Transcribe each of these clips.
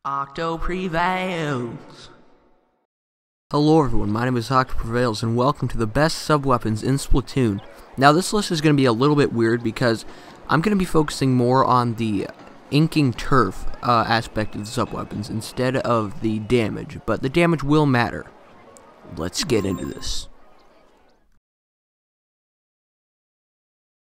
OctoPrevails. Hello everyone, my name is OctoPrevails and welcome to the best sub-weapons in Splatoon. Now this list is going to be a little bit weird because I'm going to be focusing more on the inking turf aspect of the sub-weapons instead of the damage, but the damage will matter. Let's get into this.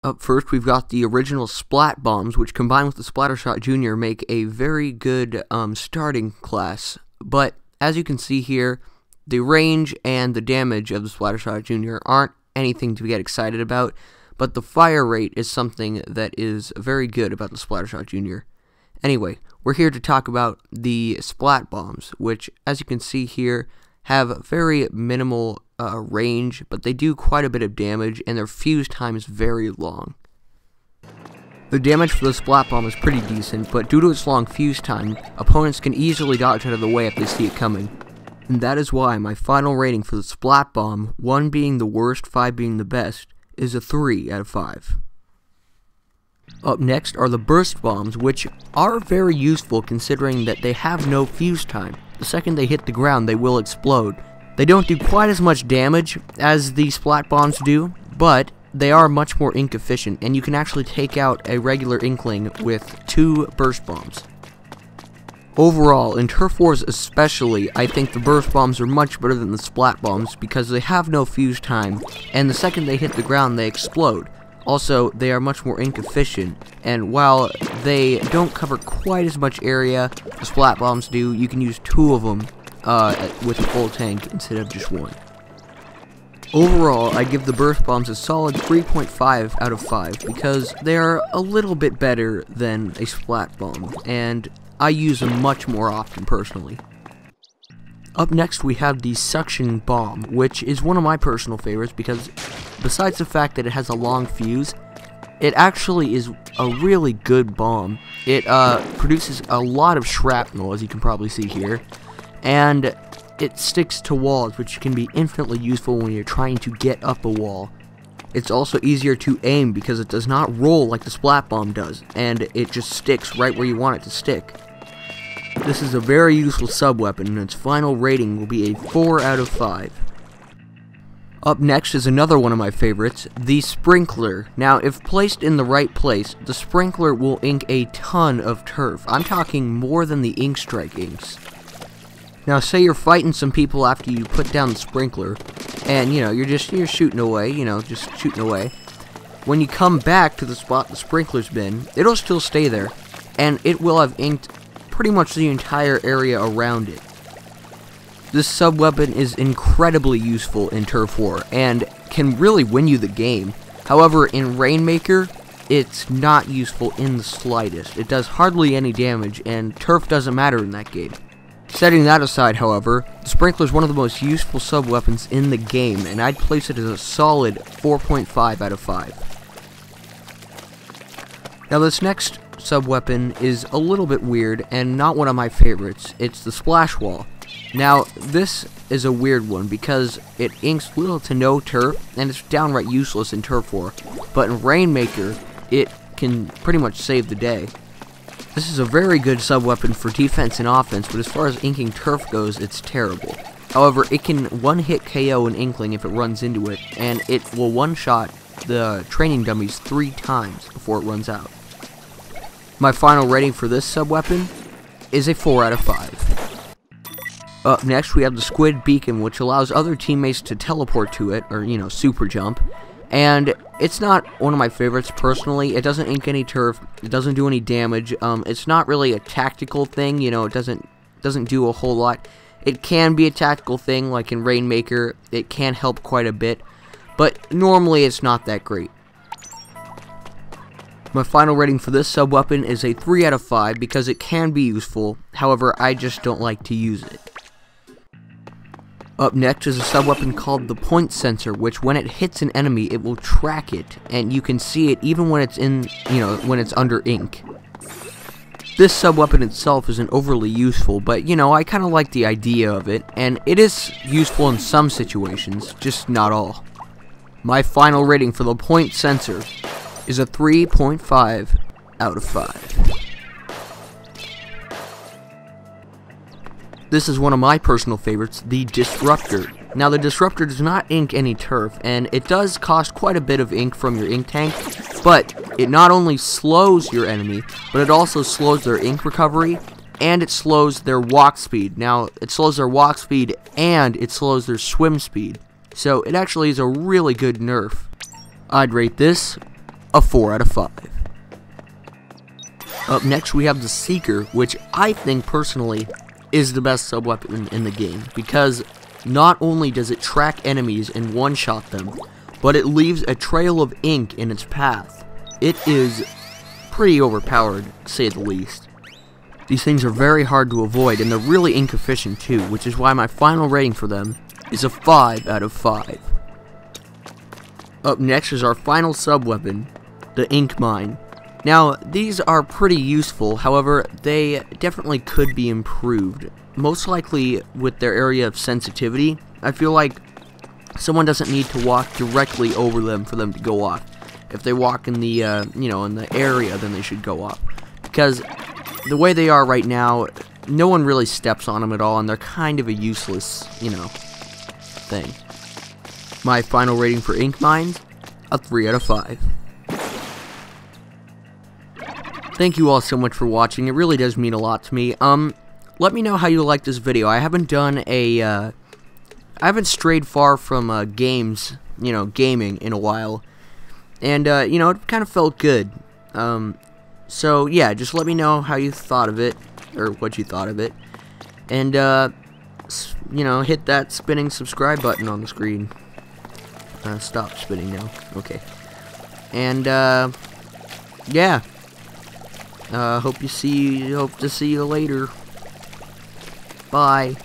Up first, we've got the original splat bombs, which combined with the Splattershot Jr. make a very good starting class. But as you can see here, the range and the damage of the Splattershot Jr. aren't anything to get excited about, but the fire rate is something that is very good about the Splattershot Jr. Anyway, we're here to talk about the splat bombs, which, as you can see here, have very minimal range, but they do quite a bit of damage, and their fuse time is very long. The damage for the splat bomb is pretty decent, but due to its long fuse time, opponents can easily dodge out of the way if they see it coming. And that is why my final rating for the splat bomb, 1 being the worst, 5 being the best, is a 3 out of 5. Up next are the burst bombs, which are very useful considering that they have no fuse time. The second they hit the ground, they will explode. They don't do quite as much damage as the splat bombs do, but they are much more ink efficient, and you can actually take out a regular inkling with 2 burst bombs. Overall, in Turf Wars especially, I think the burst bombs are much better than the splat bombs because they have no fuse time, and the second they hit the ground, they explode. Also, they are much more ink efficient, and while they don't cover quite as much area as splat bombs do, you can use 2 of them with a full tank instead of just 1. Overall, I give the burst bombs a solid 3.5 out of 5 because they are a little bit better than a splat bomb, and I use them much more often personally. Up next we have the suction bomb, which is one of my personal favorites because besides the fact that it has a long fuse, it actually is a really good bomb. It produces a lot of shrapnel, as you can probably see here, and it sticks to walls, which can be infinitely useful when you're trying to get up a wall. It's also easier to aim because it does not roll like the splat bomb does, and it just sticks right where you want it to stick. This is a very useful sub-weapon, and its final rating will be a 4 out of 5. Up next is another one of my favorites, the sprinkler. Now, if placed in the right place, the sprinkler will ink a ton of turf. I'm talking more than the ink strike inks. Now, say you're fighting some people after you put down the sprinkler, and, you know, you're shooting away, just shooting away. When you come back to the spot the sprinkler's been, it'll still stay there, and it will have inked pretty much the entire area around it. This sub-weapon is incredibly useful in Turf War, and can really win you the game. However, in Rainmaker, it's not useful in the slightest. It does hardly any damage, and turf doesn't matter in that game. Setting that aside, however, the sprinkler is one of the most useful sub-weapons in the game, and I'd place it as a solid 4.5 out of 5. Now this next sub-weapon is a little bit weird and not one of my favorites. It's the splash wall. Now this is a weird one because it inks little to no turf and it's downright useless in Turf War, but in Rainmaker it can pretty much save the day. This is a very good sub-weapon for defense and offense, but as far as inking turf goes, it's terrible. However, it can one-hit KO an inkling if it runs into it, and it will one-shot the training dummies 3 times before it runs out. My final rating for this sub-weapon is a 4 out of 5. Up next, we have the squid beacon, which allows other teammates to teleport to it, or, super jump. And it's not one of my favorites personally. It doesn't ink any turf, it doesn't do any damage. It's not really a tactical thing, it doesn't do a whole lot. It can be a tactical thing, like in Rainmaker, it can help quite a bit, but normally it's not that great. My final rating for this sub-weapon is a 3 out of 5 because it can be useful, however, I just don't like to use it. Up next is a sub-weapon called the point sensor, which when it hits an enemy, it will track it, and you can see it even when it's when it's under ink. This sub-weapon itself isn't overly useful, but, I kind of like the idea of it, and it is useful in some situations, just not all. My final rating for the point sensor is a 3.5 out of 5. this is one of my personal favorites, the disruptor. Now, the disruptor does not ink any turf, and it does cost quite a bit of ink from your ink tank, but it not only slows your enemy, but it also slows their ink recovery, and it slows their walk speed. Now, it slows their walk speed, and it slows their swim speed. So, it actually is a really good nerf. I'd rate this a 4 out of 5. Up next, we have the Seeker, which I think, personally, is the best sub-weapon in the game, because not only does it track enemies and one-shot them, but it leaves a trail of ink in its path. It is pretty overpowered, to say the least. These things are very hard to avoid, and they're really ink efficient too, which is why my final rating for them is a 5 out of 5. Up next is our final sub-weapon, the inkmine. Now, these are pretty useful, however, they definitely could be improved. Most likely with their area of sensitivity. I feel like someone doesn't need to walk directly over them for them to go off. If they walk in the, in the area, then they should go off. Because the way they are right now, no one really steps on them at all, and they're kind of a useless, thing. My final rating for inkmines, a 3 out of 5. Thank you all so much for watching. It really does mean a lot to me. Let me know how you like this video. I haven't done a, I haven't strayed far from, games, gaming in a while. And, it kind of felt good. So, yeah, just let me know how you thought of it, or what you thought of it. And, hit that spinning subscribe button on the screen. Stop spinning now. Okay. And, yeah. Hope to see you later. Bye.